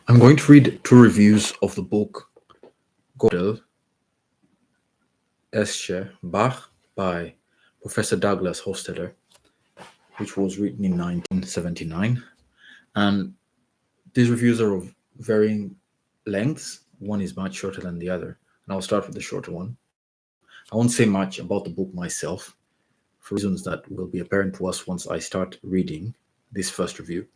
I'm going to read two reviews of the book Gödel, Escher, Bach by Professor Douglas Hofstadter, which was written in 1979. And these reviews are of varying lengths. One is much shorter than the other. And I'll start with the shorter one. I won't say much about the book myself for reasons that will be apparent to us once I start reading this first review.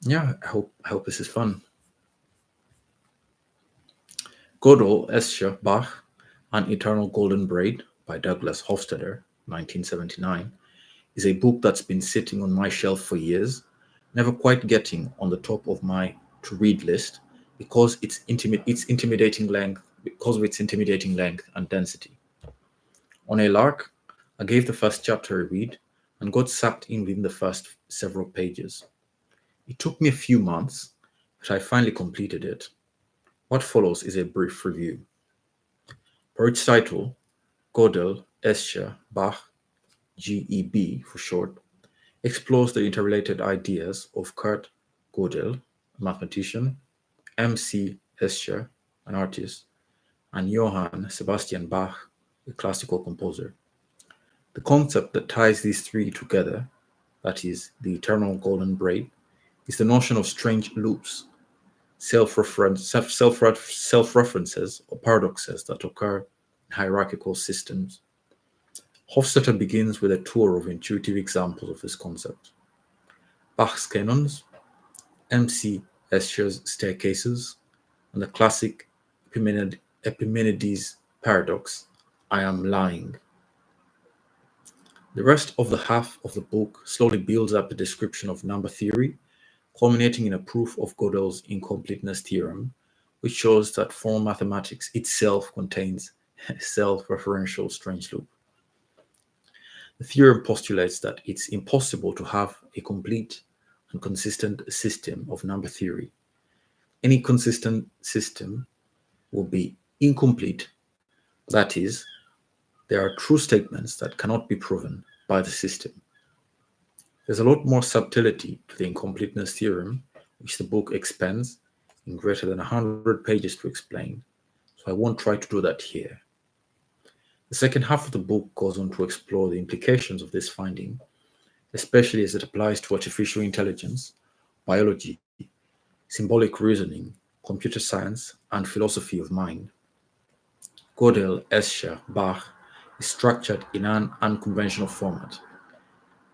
Yeah, I hope this is fun. Gödel, Escher, Bach, An Eternal Golden Braid by Douglas Hofstadter, 1979, is a book that's been sitting on my shelf for years, never quite getting on the top of my to-read list because of its intimidating length and density. On a lark, I gave the first chapter a read and got sucked in within the first several pages. It took me a few months, but I finally completed it. What follows is a brief review. Per its title, Gödel, Escher, Bach, GEB for short, explores the interrelated ideas of Kurt Gödel, a mathematician, M.C. Escher, an artist, and Johann Sebastian Bach, a classical composer. The concept that ties these three together, that is, the eternal golden braid, is the notion of strange loops, self-references or paradoxes that occur in hierarchical systems. Hofstadter begins with a tour of intuitive examples of this concept. Bach's canons, M.C. Escher's staircases, and the classic Epimenides paradox, I am lying. The rest of the half of the book slowly builds up a description of number theory, culminating in a proof of Gödel's incompleteness theorem, which shows that formal mathematics itself contains a self-referential strange loop. The theorem postulates that it's impossible to have a complete and consistent system of number theory. Any consistent system will be incomplete. That is, there are true statements that cannot be proven by the system. There's a lot more subtlety to the incompleteness theorem, which the book expends in greater than 100 pages to explain, so I won't try to do that here. The second half of the book goes on to explore the implications of this finding, especially as it applies to artificial intelligence, biology, symbolic reasoning, computer science, and philosophy of mind. Gödel, Escher, Bach is structured in an unconventional format.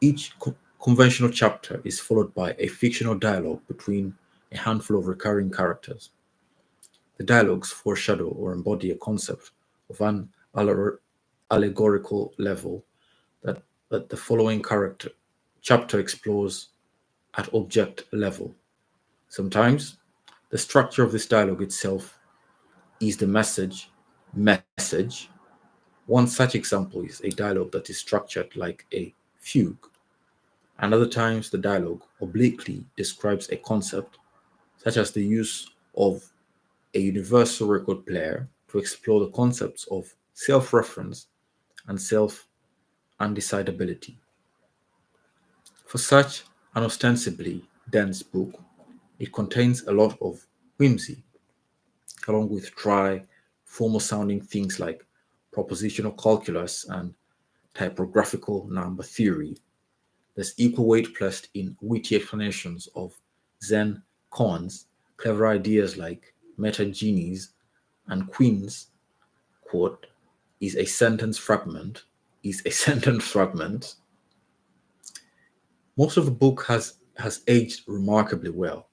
Each conventional chapter is followed by a fictional dialogue between a handful of recurring characters. The dialogues foreshadow or embody a concept of an allegorical level that, the following chapter explores at object level. Sometimes the structure of this dialogue itself is the message. One such example is a dialogue that is structured like a fugue. And other times the dialogue obliquely describes a concept, such as the use of a universal record player to explore the concepts of self-reference and self-undecidability. For such an ostensibly dense book, it contains a lot of whimsy, along with dry, formal-sounding things like propositional calculus and typographical number theory. There's equal weight placed in witty explanations of Zen koans, clever ideas like meta genies and queens, quote, is a sentence fragment, Most of the book has aged remarkably well.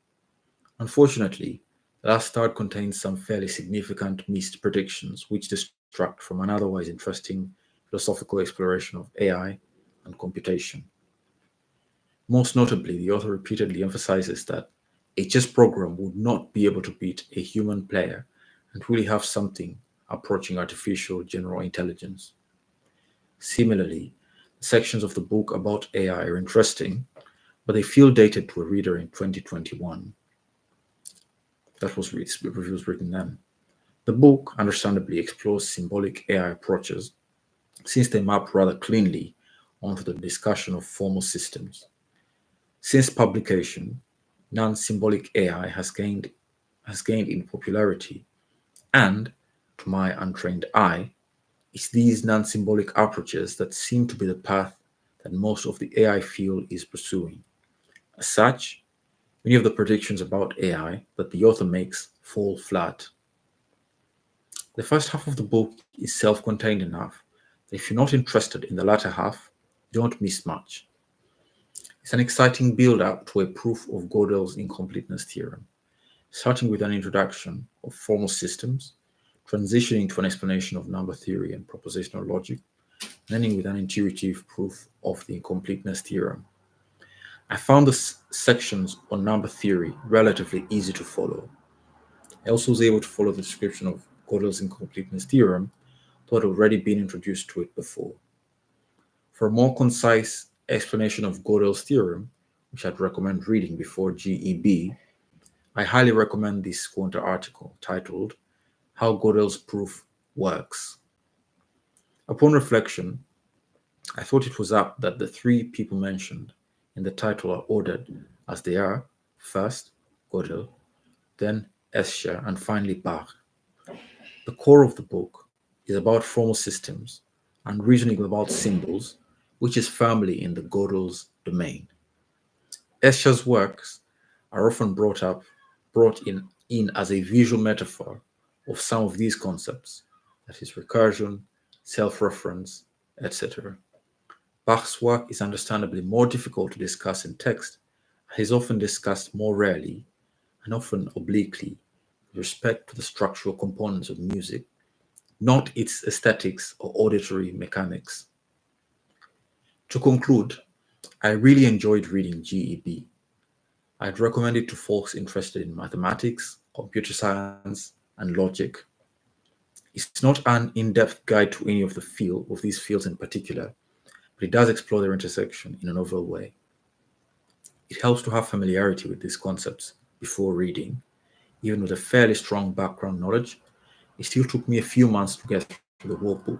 Unfortunately, the last third contains some fairly significant missed predictions which distract from an otherwise interesting philosophical exploration of AI and computation. Most notably, the author repeatedly emphasizes that a chess program would not be able to beat a human player and really have something approaching artificial general intelligence. Similarly, sections of the book about AI are interesting, but they feel dated to a reader in 2021. That was reviews written then. The book, understandably, explores symbolic AI approaches, since they map rather cleanly onto the discussion of formal systems. Since publication, non-symbolic AI has gained in popularity, and to my untrained eye, it's these non-symbolic approaches that seem to be the path that most of the AI field is pursuing. As such, many of the predictions about AI that the author makes fall flat. The first half of the book is self-contained enough that if you're not interested in the latter half, you don't miss much. It's an exciting build-up to a proof of Gödel's incompleteness theorem, starting with an introduction of formal systems, transitioning to an explanation of number theory and propositional logic, and ending with an intuitive proof of the incompleteness theorem. I found the sections on number theory relatively easy to follow. I also was able to follow the description of Gödel's incompleteness theorem, though I'd already been introduced to it before. For a more concise explanation of Gödel's theorem, which I'd recommend reading before GEB, I highly recommend this Squanto article titled How Gödel's Proof Works. Upon reflection, I thought it was apt that the three people mentioned in the title are ordered as they are: first, Gödel, then Escher, and finally Bach. The core of the book is about formal systems and reasoning about symbols, which is firmly in the Gödel's domain. Escher's works are often brought in as a visual metaphor of some of these concepts, that is, recursion, self-reference, etc. Bach's work is understandably more difficult to discuss in text, and is often discussed more rarely and often obliquely with respect to the structural components of music, not its aesthetics or auditory mechanics. To conclude, I really enjoyed reading GEB. I'd recommend it to folks interested in mathematics, computer science, and logic. It's not an in-depth guide to any of these fields in particular, but it does explore their intersection in a novel way. It helps to have familiarity with these concepts before reading. Even with a fairly strong background knowledge, it still took me a few months to get through the whole book.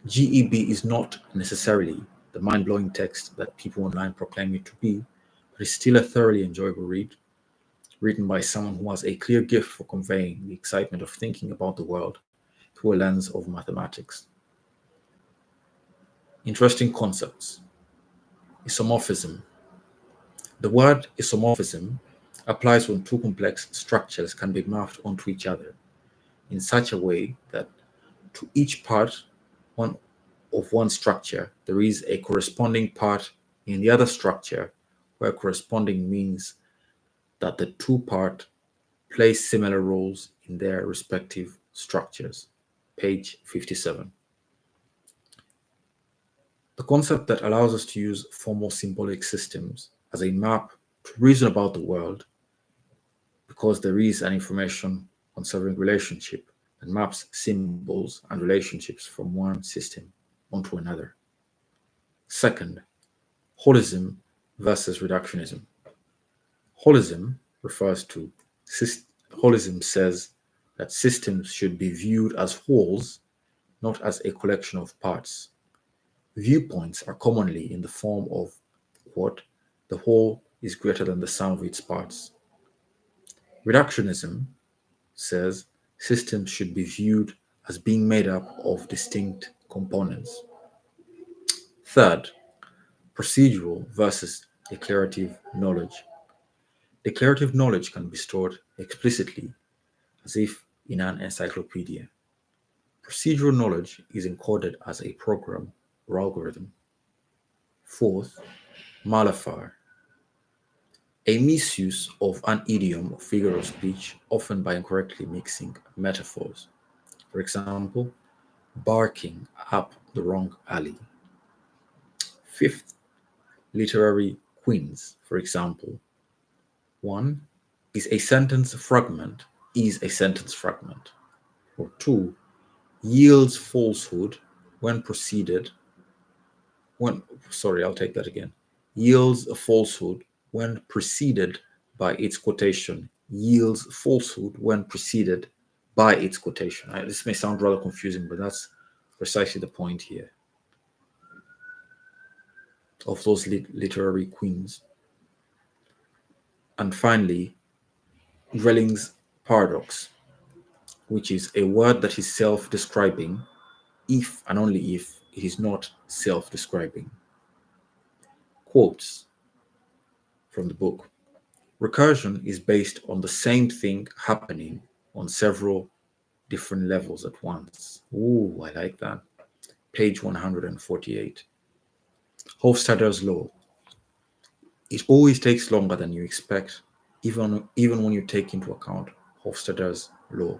GEB is not necessarily the mind-blowing text that people online proclaim it to be, but it's still a thoroughly enjoyable read, written by someone who has a clear gift for conveying the excitement of thinking about the world through a lens of mathematics. Interesting concepts. Isomorphism. The word isomorphism applies when two complex structures can be mapped onto each other in such a way that to each part of one structure, there is a corresponding part in the other structure, where corresponding means that the two parts play similar roles in their respective structures. Page 57. The concept that allows us to use formal symbolic systems as a map to reason about the world, because there is an information conserving relationship that maps symbols and relationships from one system onto another. Second, holism versus reductionism. Holism says that systems should be viewed as wholes, not as a collection of parts. Viewpoints are commonly in the form of, quote, the whole is greater than the sum of its parts. Reductionism says systems should be viewed as being made up of distinct components. Third, procedural versus declarative knowledge. Declarative knowledge can be stored explicitly, as if in an encyclopedia. Procedural knowledge is encoded as a program or algorithm. Fourth, malafar. A misuse of an idiom or figure of speech, often by incorrectly mixing metaphors. For example, barking up the wrong alley. Fifth, literary queens. For example, 1 is a sentence fragment is a sentence fragment. Or 2, yields falsehood when preceded I'll take that again. Yields a falsehood when preceded by its quotation. Yields falsehood when preceded by its quotation. This may sound rather confusing, but that's precisely the point here of those literary queens. And finally, Drelling's paradox, which is a word that is self-describing if and only if it is not self-describing. Quotes from the book. Recursion is based on the same thing happening on several different levels at once. Ooh, I like that. Page 148. Hofstadter's law. It always takes longer than you expect, even when you take into account Hofstadter's law.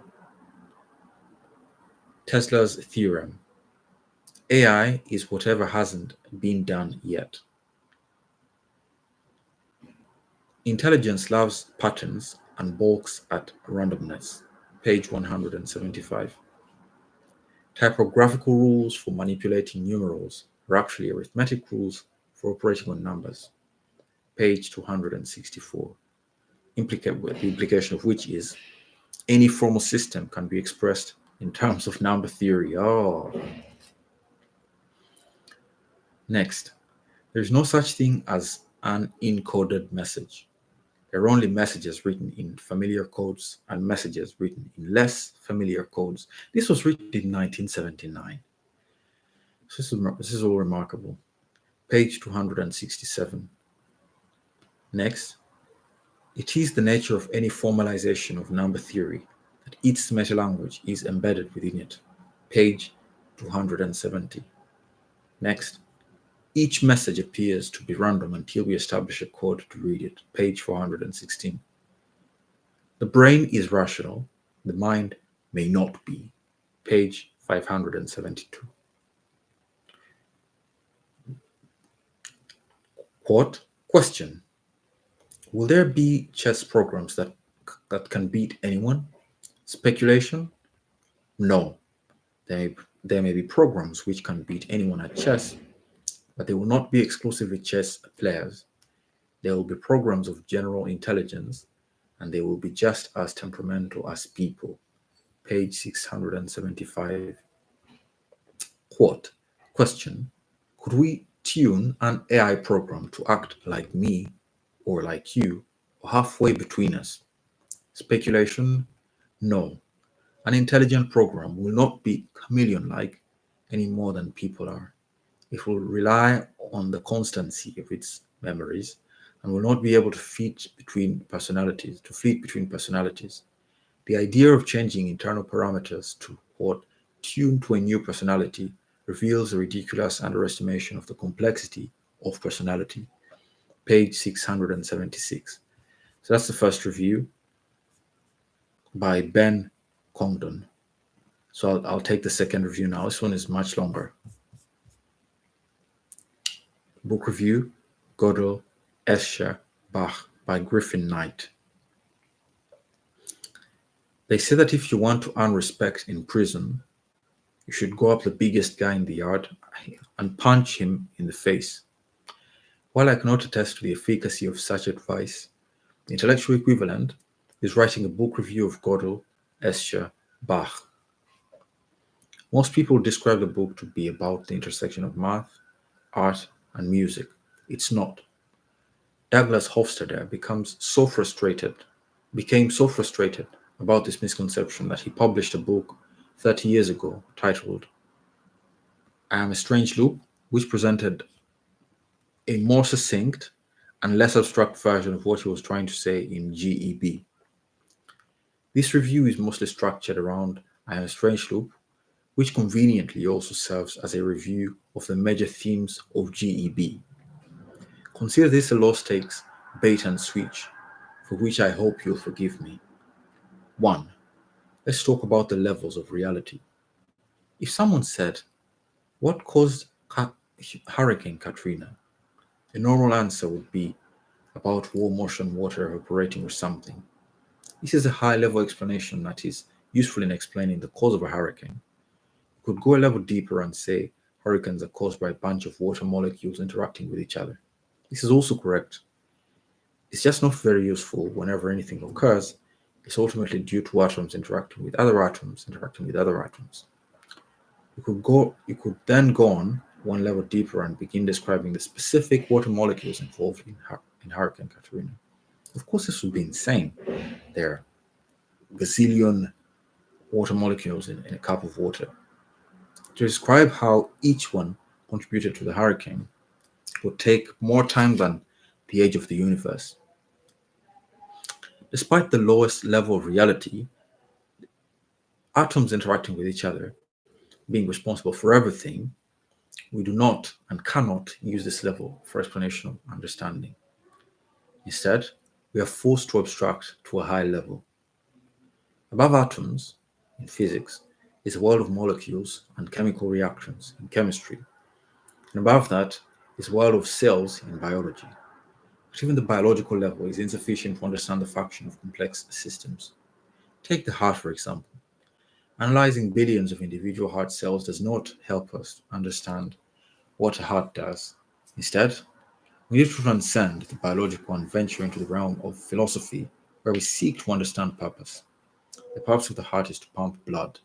Tesla's theorem. AI is whatever hasn't been done yet. Intelligence loves patterns and balks at randomness. Page 175. Typographical rules for manipulating numerals are actually arithmetic rules for operating on numbers. Page 264. The implication of which is any formal system can be expressed in terms of number theory. Oh. Next, there is no such thing as an encoded message. There are only messages written in familiar codes and messages written in less familiar codes. This was written in 1979. This is all remarkable. Page 267. Next, it is the nature of any formalization of number theory that its metalanguage is embedded within it. Page 270. Next, each message appears to be random until we establish a code to read it. Page 416. The brain is rational, the mind may not be. Page 572. Quote, question. Will there be chess programs that can beat anyone? Speculation? No. There may be programs which can beat anyone at chess, but they will not be exclusively chess players. There will be programs of general intelligence, and they will be just as temperamental as people. Page 675. Quote, question, could we tune an AI program to act like me or like you or halfway between us? Speculation? No. An intelligent program will not be chameleon-like any more than people are. It will rely on the constancy of its memories and will not be able to fleet between personalities. The idea of changing internal parameters to what tune to a new personality reveals a ridiculous underestimation of the complexity of personality. Page 676. So that's the first review by Ben Congdon. So I'll take the second review now. This one is much longer. Book review, Gödel, Escher, Bach by Griffin Knight. They say that if you want to earn respect in prison, you should go up the biggest guy in the yard and punch him in the face. While I cannot attest to the efficacy of such advice, the intellectual equivalent is writing a book review of Gödel, Escher, Bach. Most people describe the book to be about the intersection of math, art, and music. It's not. Douglas Hofstadter became so frustrated about this misconception that he published a book 30 years ago titled I Am a Strange Loop, which presented a more succinct and less abstract version of what he was trying to say in GEB. This review is mostly structured around I Am a Strange Loop, which conveniently also serves as a review of the major themes of GEB. Consider this a low-stakes bait and switch, for which I hope you'll forgive me. 1. Let's talk about the levels of reality. If someone said, what caused Hurricane Katrina? A normal answer would be about warm ocean water evaporating or something. This is a high-level explanation that is useful in explaining the cause of a hurricane. You could go a level deeper and say hurricanes are caused by a bunch of water molecules interacting with each other. This is also correct. It's just not very useful whenever anything occurs. It's ultimately due to atoms interacting with other atoms. You could then go on one level deeper and begin describing the specific water molecules involved in Hurricane Katrina. Of course, this would be insane. There are gazillion water molecules in a cup of water. To describe how each one contributed to the hurricane would take more time than the age of the universe. Despite the lowest level of reality, atoms interacting with each other, being responsible for everything, we do not and cannot use this level for explanation of understanding. Instead, we are forced to abstract to a higher level. Above atoms, in physics, is a world of molecules and chemical reactions in chemistry, and above that is a world of cells in biology. But even the biological level is insufficient to understand the function of complex systems. Take the heart, for example. Analyzing billions of individual heart cells does not help us understand what a heart does. Instead, we need to transcend the biological and venture into the realm of philosophy where we seek to understand purpose. The purpose of the heart is to pump blood.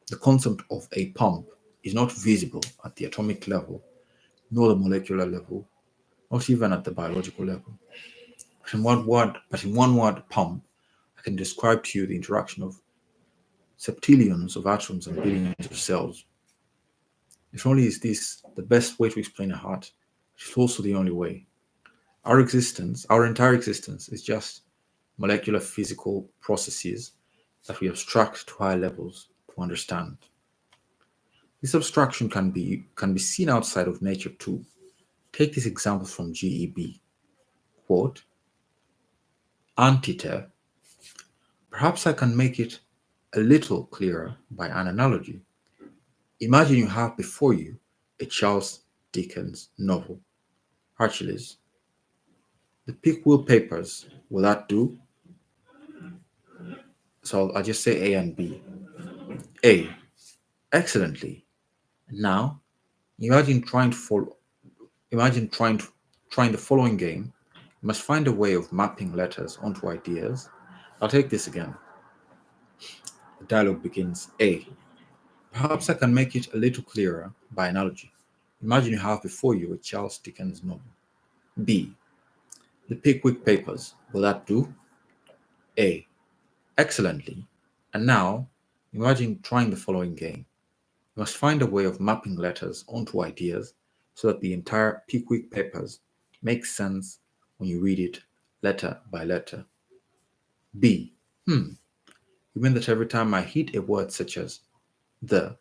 The concept of a pump is not visible at the atomic level, nor the molecular level, not even at the biological level. But in one word, pump, I can describe to you the interaction of septillions of atoms and billions of cells. Not only is this the best way to explain a heart, it is also the only way. Our entire existence, is just molecular physical processes that we abstract to higher levels to understand. This abstraction can be seen outside of nature too. Take this example from GEB. Quote, Antiter. Perhaps I can make it a little clearer by an analogy. Imagine you have before you a Charles Dickens novel, Hercules. The Pickwill Papers, will that do? So I'll just say A and B. A. Excellently. Now, imagine trying to follow. Imagine trying the following game. You must find a way of mapping letters onto ideas. I'll take this again. The dialogue begins. A. Perhaps I can make it a little clearer by analogy. Imagine you have before you a Charles Dickens novel. B. The Pickwick Papers. Will that do? A. Excellently. And now, imagine trying the following game. You must find a way of mapping letters onto ideas so that the entire Pickwick Papers makes sense when you read it letter by letter. B. You mean that every time I hit a word such as the,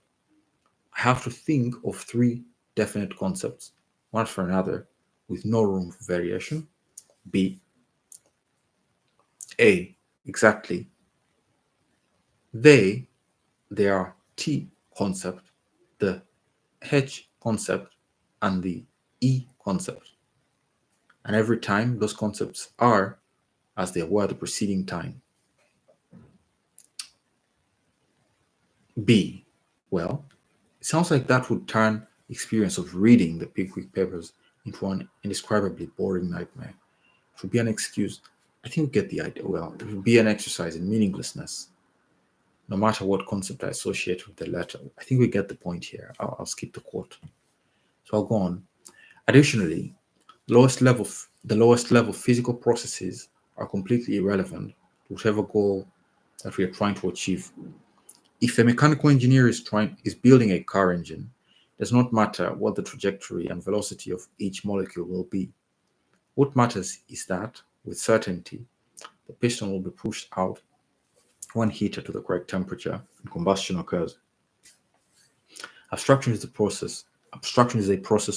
I have to think of three definite concepts, one for another, with no room for variation? B. A. Exactly. They are T concept, the H concept, and the E concept. And every time those concepts are as they were the preceding time. B. Well, it sounds like that would turn the experience of reading the Pickwick Papers into an indescribably boring nightmare. It would be an excuse. I think we get the idea. Well, it would be an exercise in meaninglessness, no matter what concept I associate with the letter. I think we get the point here. I'll skip the quote. So I'll go on. Additionally, the lowest level physical processes are completely irrelevant to whatever goal that we are trying to achieve. If a mechanical engineer is building a car engine, it does not matter what the trajectory and velocity of each molecule will be. What matters is that, with certainty, the piston will be pushed out when heated to the correct temperature and combustion occurs. Abstraction is a process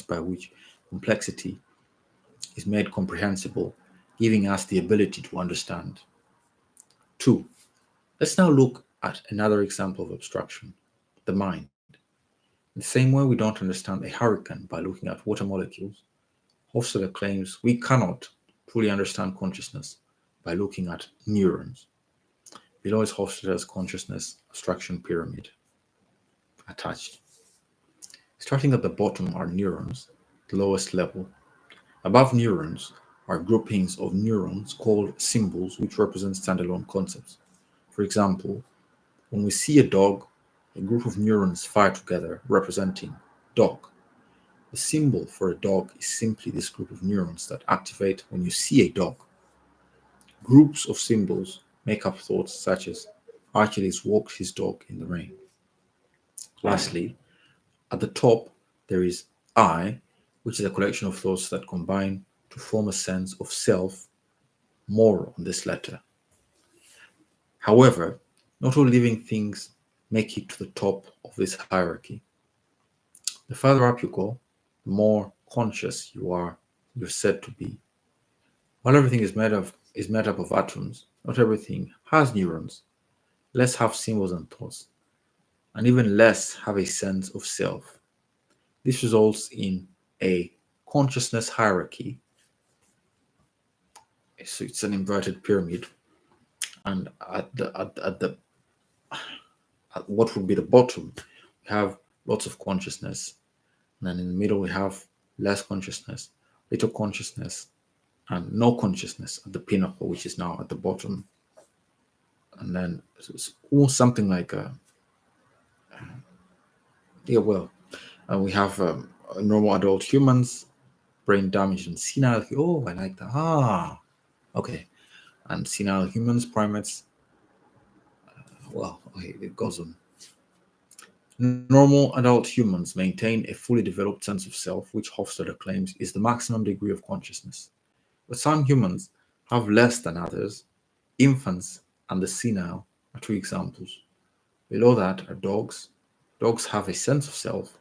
by which complexity is made comprehensible, giving us the ability to understand. 2. Let's now look at another example of abstraction, the mind. In the same way we don't understand a hurricane by looking at water molecules, Hofstadter claims we cannot fully understand consciousness by looking at neurons. Below is Hofstadter's consciousness abstraction pyramid. Attached. Starting at the bottom are neurons, the lowest level. Above neurons are groupings of neurons called symbols which represent standalone concepts. For example, when we see a dog, a group of neurons fire together representing dog. The symbol for a dog is simply this group of neurons that activate when you see a dog. Groups of symbols make up thoughts such as Achilles walked his dog in the rain. Lastly, at the top, there is I, which is a collection of thoughts that combine to form a sense of self. More on this later. However, not all living things make it to the top of this hierarchy. The further up you go, the more conscious you're said to be. While everything is made up of atoms, not everything has neurons. Less have symbols and thoughts, and even less have a sense of self. This results in a consciousness hierarchy. So it's an inverted pyramid, and at what would be the bottom, we have lots of consciousness, and then in the middle we have less consciousness, little consciousness, and no consciousness at the pinnacle, which is now at the bottom. And then it's something like we have normal adult humans, brain damage, and senile. Oh, I like that. Okay. And senile humans, primates. Okay, it goes on. Normal adult humans maintain a fully developed sense of self, which Hofstadter claims is the maximum degree of consciousness. But some humans have less than others. Infants and the senile are two examples. Below that are dogs. Dogs have a sense of self.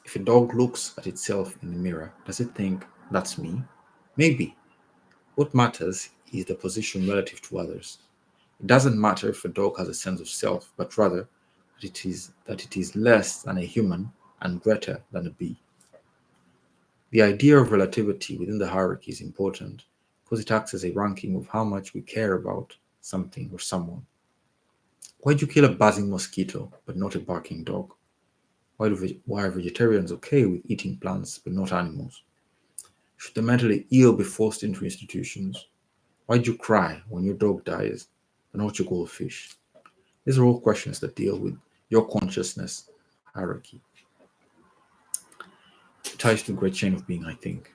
If a dog looks at itself in the mirror, does it think, that's me? Maybe. What matters is the position relative to others. It doesn't matter if a dog has a sense of self, but rather that it is less than a human and greater than a bee. The idea of relativity within the hierarchy is important because it acts as a ranking of how much we care about something or someone. Why do you kill a buzzing mosquito but not a barking dog? Why are vegetarians okay with eating plants but not animals? Should the mentally ill be forced into institutions? Why do you cry when your dog dies but not your goldfish? These are all questions that deal with your consciousness hierarchy. It ties to the great chain of being, I think.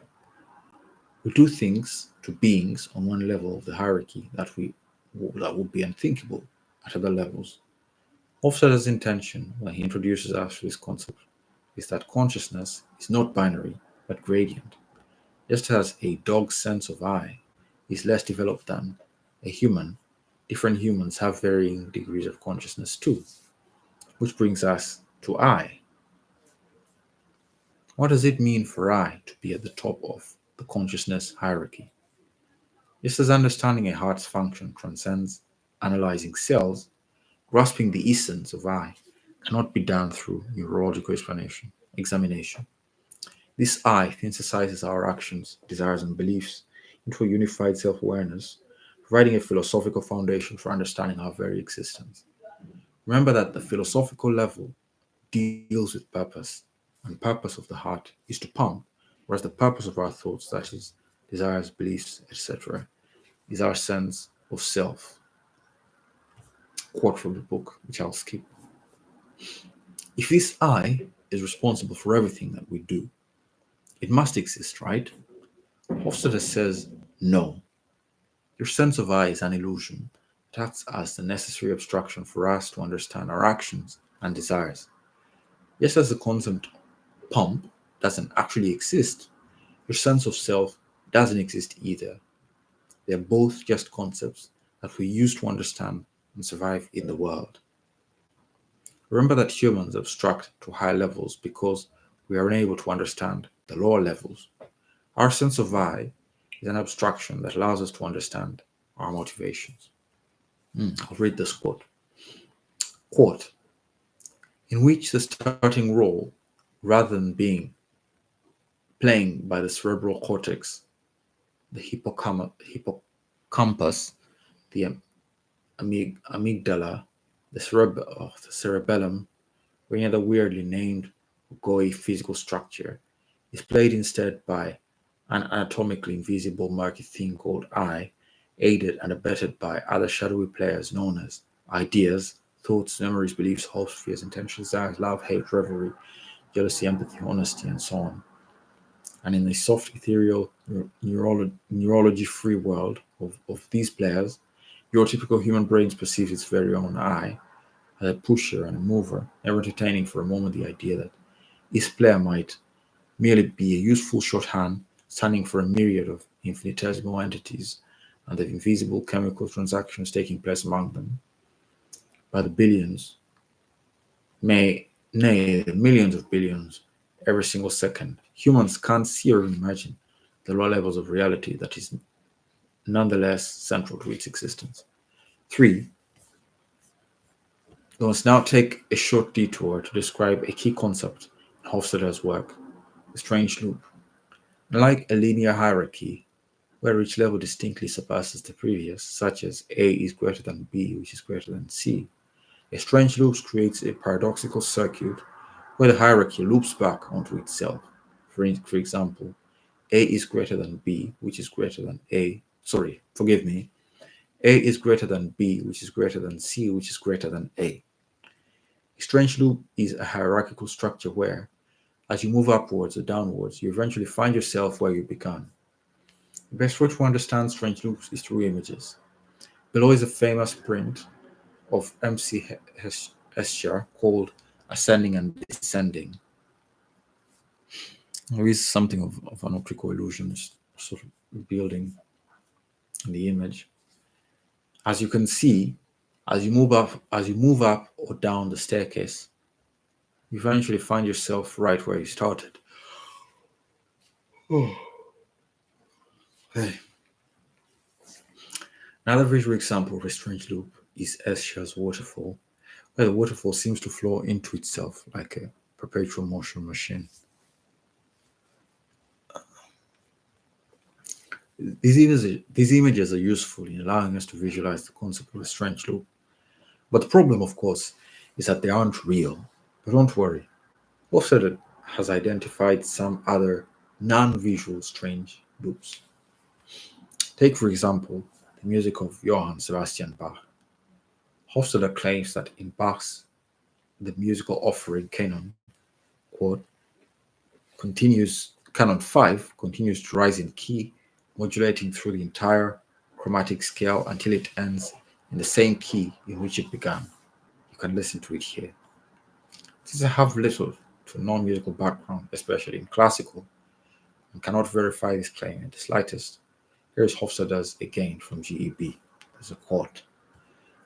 We do things to beings on one level of the hierarchy that would be unthinkable at other levels. Hofstadter's intention when he introduces us to this concept is that consciousness is not binary but gradient. Just as a dog's sense of I is less developed than a human, different humans have varying degrees of consciousness too. Which brings us to I. What does it mean for I to be at the top of the consciousness hierarchy? Just as understanding a heart's function transcends analyzing cells, grasping the essence of I cannot be done through neurological examination. This I synthesizes our actions, desires, and beliefs into a unified self-awareness, providing a philosophical foundation for understanding our very existence. Remember that the philosophical level deals with purpose, and purpose of the heart is to pump, whereas the purpose of our thoughts, that is, desires, beliefs, etc., is our sense of self. Quote from the book, which I'll skip. If this I is responsible for everything that we do, it must exist, right? Hofstadter says no. Your sense of I is an illusion. It acts as the necessary abstraction for us to understand our actions and desires. Just as the concept pump doesn't actually exist, your sense of self doesn't exist either. They're both just concepts that we use to understand and survive in the world. Remember that humans abstract to higher levels because we are unable to understand the lower levels. Our sense of I is an abstraction that allows us to understand our motivations. I'll read this quote. Quote, in which the starting role, rather than being playing by the cerebral cortex, the hippocampus, the amygdala, the cerebellum, or any other weirdly named GOI physical structure, is played instead by an anatomically invisible murky thing called I, aided and abetted by other shadowy players known as ideas, thoughts, memories, beliefs, hopes, fears, intentions, desires, love, hate, revelry, jealousy, empathy, honesty, and so on. And in the soft, ethereal, neurology-free world of these players, your typical human brain perceives its very own I as a pusher and a mover, never entertaining for a moment the idea that each player might merely be a useful shorthand standing for a myriad of infinitesimal entities and the invisible chemical transactions taking place among them by the billions, nay, the millions of billions every single second. Humans can't see or imagine the low levels of reality that is nonetheless central to its existence. 3. We must now take a short detour to describe a key concept in Hofstadter's work, the strange loop. Unlike a linear hierarchy, where each level distinctly surpasses the previous, such as A is greater than B, which is greater than C, a strange loop creates a paradoxical circuit where the hierarchy loops back onto itself. For example, A is greater than B, which is greater than A. Sorry, forgive me. A is greater than B, which is greater than C, which is greater than A. A strange loop is a hierarchical structure where, as you move upwards or downwards, you eventually find yourself where you began. The best way to understand strange loops is through images. Below is a famous print of M.C. Escher called Ascending and Descending. There is something of an optical illusion sort of building in the image. As you can see, as you move up or down the staircase, you eventually find yourself right where you started. Oh. Hey. Another visual example of a strange loop is Escher's waterfall, where the waterfall seems to flow into itself like a perpetual motion machine. These images are useful in allowing us to visualize the concept of a strange loop. But the problem, of course, is that they aren't real. But don't worry, Hofstadter has identified some other non-visual strange loops. Take, for example, the music of Johann Sebastian Bach. Hofstadter claims that in Bach's The Musical Offering Canon, quote, Canon 5 continues to rise in key, modulating through the entire chromatic scale until it ends in the same key in which it began. You can listen to it here. Since I have little to non-musical background, especially in classical, and cannot verify this claim in the slightest, here is Hofstadter's again from GEB as a quote.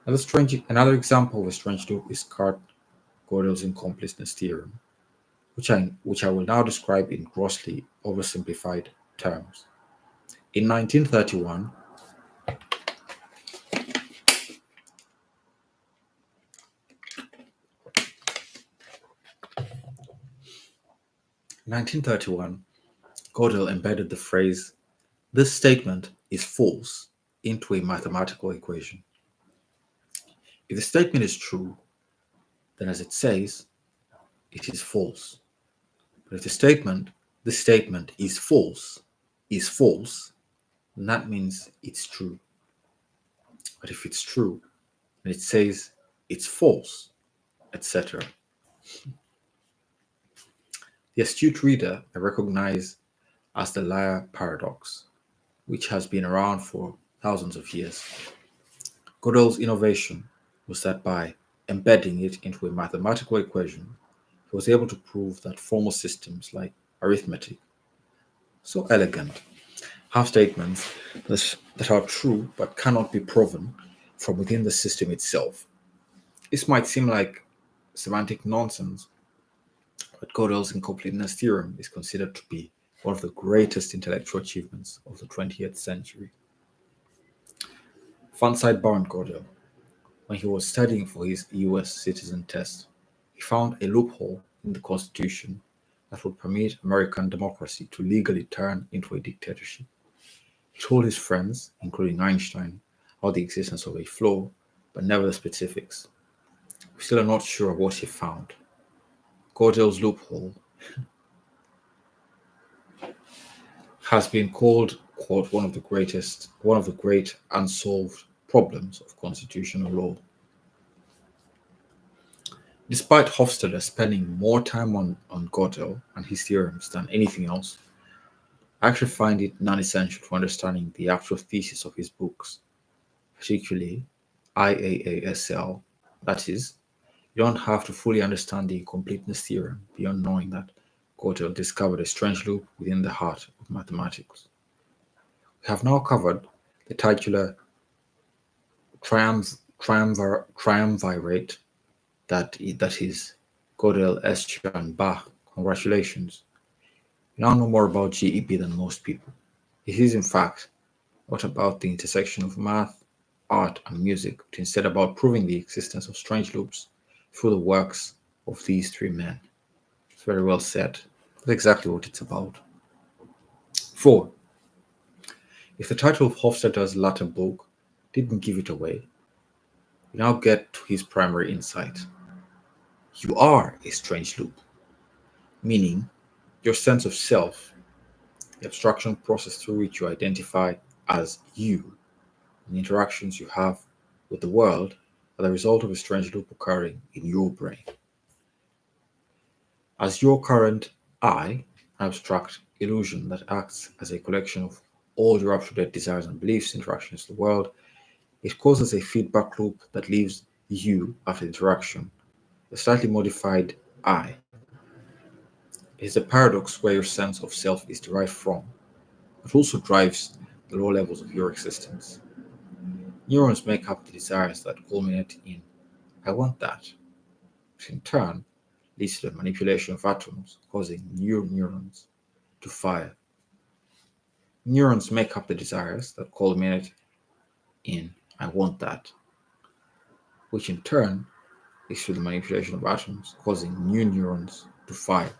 Another example of a strange loop is Gödel's incompleteness theorem, which I will now describe in grossly oversimplified terms. In 1931, Gödel embedded the phrase, "This statement is false," into a mathematical equation. If the statement is true, then as it says, it is false. But if this statement is false, then that means it's true. But if it's true, then it says it's false, etc. The astute reader I recognize as the liar paradox, which has been around for thousands of years. Gödel's innovation was that by embedding it into a mathematical equation, he was able to prove that formal systems like arithmetic, so elegant, have statements that are true but cannot be proven from within the system itself. This might seem like semantic nonsense, but Gödel's incompleteness theorem is considered to be one of the greatest intellectual achievements of the 20th century. Fun sidebar on Gödel. When he was studying for his US citizen test, he found a loophole in the Constitution that would permit American democracy to legally turn into a dictatorship. He told his friends, including Einstein, about the existence of a flaw, but never the specifics. We still are not sure what he found. Gödel's loophole has been called, quote, one of the great unsolved problems of constitutional law. Despite Hofstadter spending more time on Gödel and his theorems than anything else, I actually find it non-essential to understanding the actual thesis of his books, particularly IAASL. That is, you don't have to fully understand the completeness theorem beyond knowing that Gödel discovered a strange loop within the heart of mathematics. We have now covered the titular triumvirate that is Gödel, Escher, and Bach. Congratulations. You now know more about GEP than most people. It is, in fact, not about the intersection of math, art, and music, but instead about proving the existence of strange loops through the works of these three men. It's very well said. That's exactly what it's about. 4. If the title of Hofstadter's latter book didn't give it away, we now get to his primary insight. You are a strange loop, meaning your sense of self, the abstraction process through which you identify as you, and the interactions you have with the world are the result of a strange loop occurring in your brain. As your current I, an abstract illusion that acts as a collection of all your up-to-date desires and beliefs, interactions with the world, it causes a feedback loop that leaves you after the interaction, a slightly modified I. It is a paradox where your sense of self is derived from, but also drives the lower levels of your existence. Neurons make up the desires that culminate in I want that, which in turn leads to the manipulation of atoms, causing new neurons to fire. Neurons make up the desires that culminate in I want that, which in turn leads to the manipulation of atoms, causing new neurons to fire.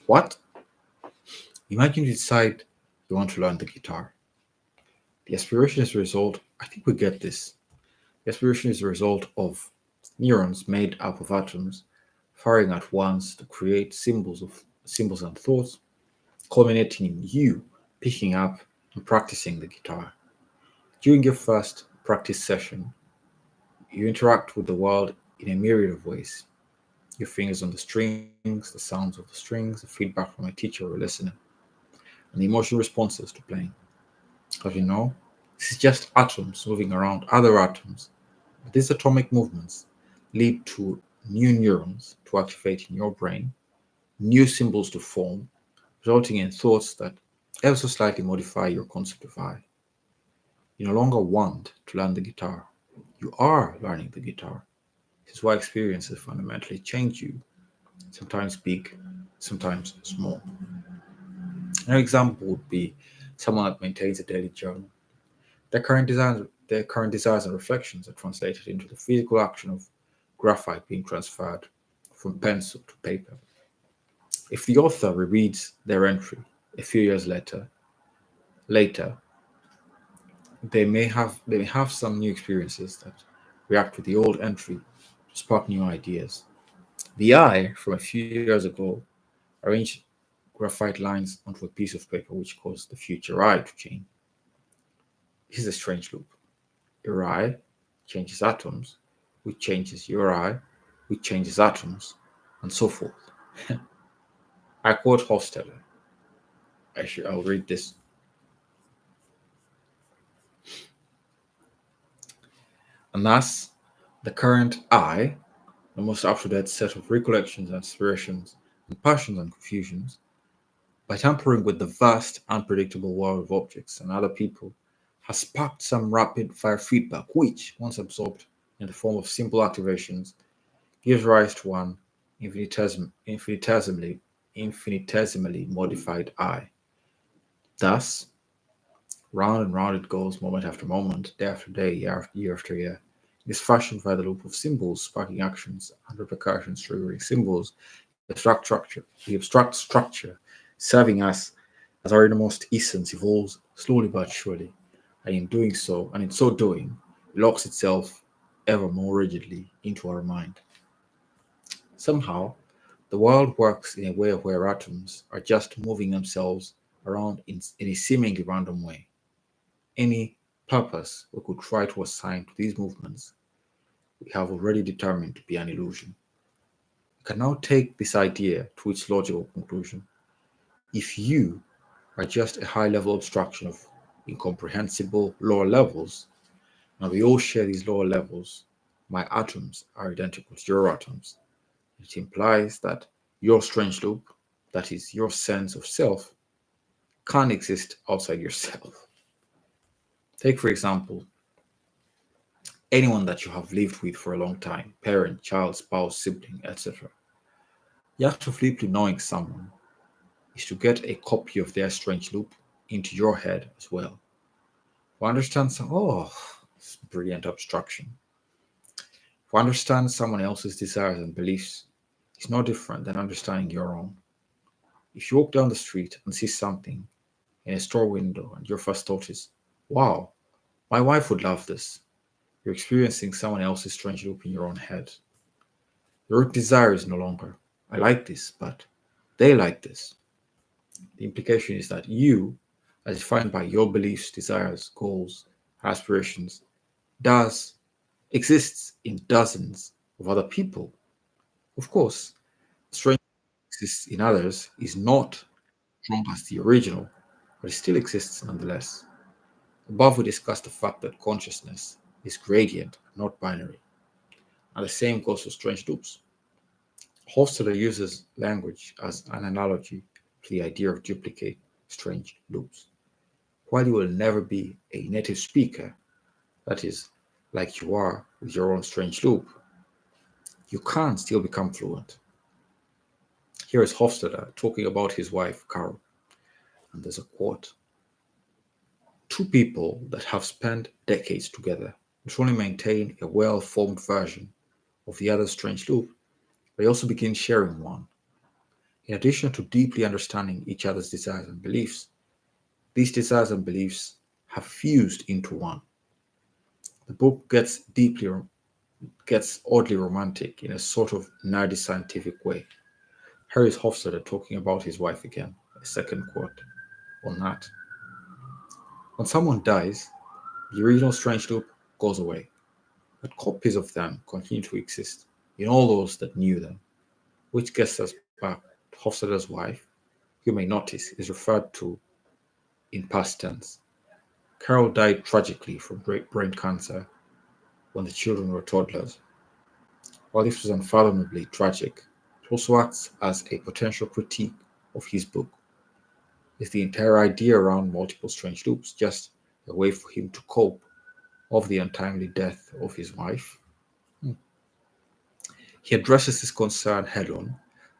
What? Imagine you decide you want to learn the guitar. The aspiration is a result, I think we get this. The aspiration is a result of neurons made up of atoms firing at once to create symbols and thoughts, culminating in you picking up and practicing the guitar. During your first practice session, you interact with the world in a myriad of ways. Your fingers on the strings, the sounds of the strings, the feedback from a teacher or a listener, and the emotional responses to playing. As you know, this is just atoms moving around other atoms. But these atomic movements lead to new neurons to activate in your brain, new symbols to form, resulting in thoughts that ever so slightly modify your concept of I. You no longer want to learn the guitar. You are learning the guitar. This is why experiences fundamentally change you, sometimes big, sometimes small. An example would be someone that maintains a daily journal. Their current desires and reflections are translated into the physical action of graphite being transferred from pencil to paper. If the author rereads their entry a few years later, they may have some new experiences that react with the old entry to spark new ideas. The I from a few years ago arranged graphite lines onto a piece of paper which caused the future I to change. This is a strange loop. Your I changes atoms, which changes your I, which changes atoms, and so forth. I quote Hofstadter. I'll read this. And thus, the current I, the most up-to-date set of recollections, aspirations, and passions and confusions, by tampering with the vast, unpredictable world of objects and other people, has sparked some rapid-fire feedback which, once absorbed in the form of simple activations, gives rise to one infinitesimally modified I. Thus, round and round it goes, moment after moment, day after day, year after year. It is fashioned by the loop of symbols, sparking actions and repercussions triggering symbols, the abstract structure, serving us as our innermost essence evolves slowly but surely, and in so doing, locks itself ever more rigidly into our mind. Somehow, the world works in a way where atoms are just moving themselves around in a seemingly random way. Any purpose we could try to assign to these movements, we have already determined to be an illusion. We can now take this idea to its logical conclusion. If you are just a high-level abstraction of incomprehensible lower levels. Now we all share these lower levels. My atoms are identical to your atoms. It implies that your strange loop, that is your sense of self, can't exist outside yourself. Take, for example, anyone that you have lived with for a long time, parent, child, spouse, sibling, etc. The act of deeply knowing someone is to get a copy of their strange loop into your head as well. To understand it's brilliant abstraction. To understand someone else's desires and beliefs is no different than understanding your own. If you walk down the street and see something in a store window and your first thought is, wow, my wife would love this, you're experiencing someone else's strange loop in your own head. Your desire is no longer, I like this, but they like this. The implication is that you, as defined by your beliefs, desires, goals, aspirations, does exists in dozens of other people. Of course, strange exists in others is not strong as the original, but it still exists nonetheless. Above, we discussed the fact that consciousness is gradient, not binary, and the same goes for strange loops. Hofstadter uses language as an analogy to the idea of duplicate strange loops. While you will never be a native speaker, that is, like you are with your own strange loop, you can still become fluent. Here is Hofstadter talking about his wife, Carol, and there's a quote. Two people that have spent decades together not only maintain a well-formed version of the other's strange loop, they also begin sharing one. In addition to deeply understanding each other's desires and beliefs, these desires and beliefs have fused into one. The book gets oddly romantic in a sort of nerdy scientific way. Here is Hofstadter talking about his wife again, a second quote on that. When someone dies, the original strange loop goes away, but copies of them continue to exist in all those that knew them, which gets us back to Hofstadter's wife. You may notice is referred to in past tense. Carol died tragically from brain cancer when the children were toddlers. While this was unfathomably tragic, it also acts as a potential critique of his book. Is the entire idea around multiple strange loops just a way for him to cope of the untimely death of his wife? He addresses this concern head on and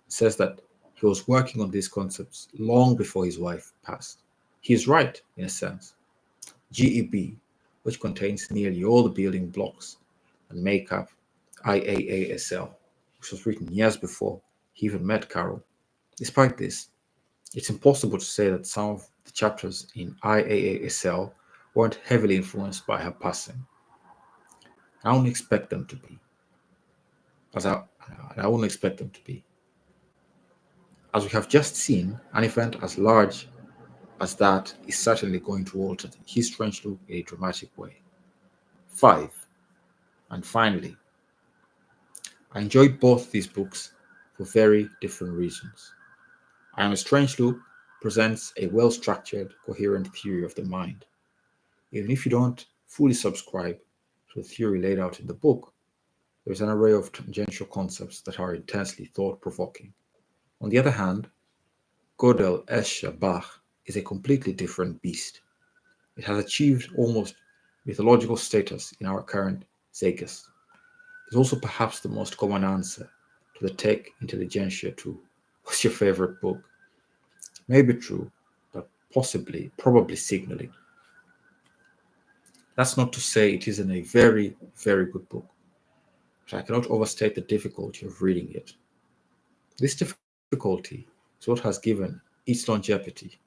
says that he was working on these concepts long before his wife passed. He is right, in a sense. GEB, which contains nearly all the building blocks and make up IAASL, which was written years before he even met Carol. Despite this, it's impossible to say that some of the chapters in IAASL weren't heavily influenced by her passing. I wouldn't expect them to be. I wouldn't expect them to be. As we have just seen, an event as large as that is certainly going to alter his strange loop in a dramatic way. 5. And finally, I enjoyed both these books for very different reasons. I Am a Strange Loop presents a well-structured, coherent theory of the mind. Even if you don't fully subscribe to the theory laid out in the book, there is an array of tangential concepts that are intensely thought-provoking. On the other hand, Gödel, Escher, Bach is a completely different beast. It has achieved almost mythological status in our current zeitgeist. It is also perhaps the most common answer to the tech intelligentsia to what's your favorite book? May be true, but probably signaling. That's not to say it isn't a very, very good book, but I cannot overstate the difficulty of reading it. This difficulty is what has given its longevity.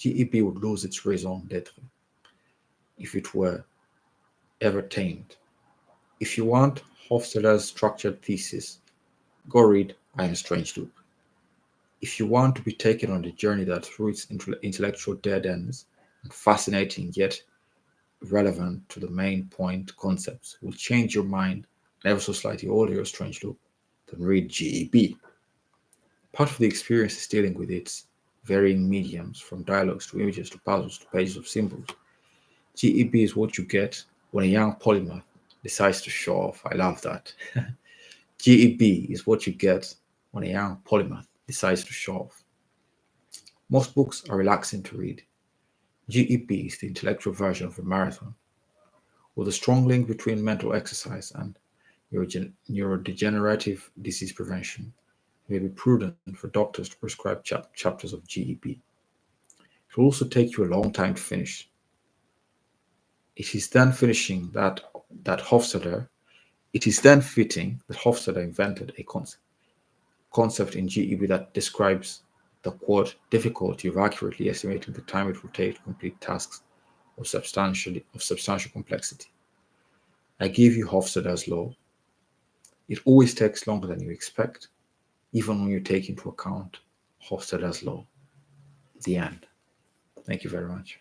GEB would lose its raison d'etre if it were ever tamed. If you want Hofstadter's structured thesis, go read I Am a Strange Loop. If you want to be taken on a journey that through its intellectual dead ends and fascinating yet relevant to the main point concepts will change your mind and ever so slightly alter your strange loop, then read GEB. Part of the experience is dealing with its varying mediums, from dialogues to images to puzzles to pages of symbols. GEB is what you get when a young polymath decides to show off. I love that. GEB is what you get when a young polymath decides to show off. Most books are relaxing to read. GEB is the intellectual version of a marathon, with a strong link between mental exercise and neurodegenerative disease prevention. It may be prudent for doctors to prescribe chapters of GEB. It will also take you a long time to finish. It is then fitting that Hofstadter invented a concept in GEB that describes the quote difficulty of accurately estimating the time it will take to complete tasks of substantial complexity. I give you Hofstadter's law. It always takes longer than you expect, even when you take into account Hofstadter's law. The end. Thank you very much.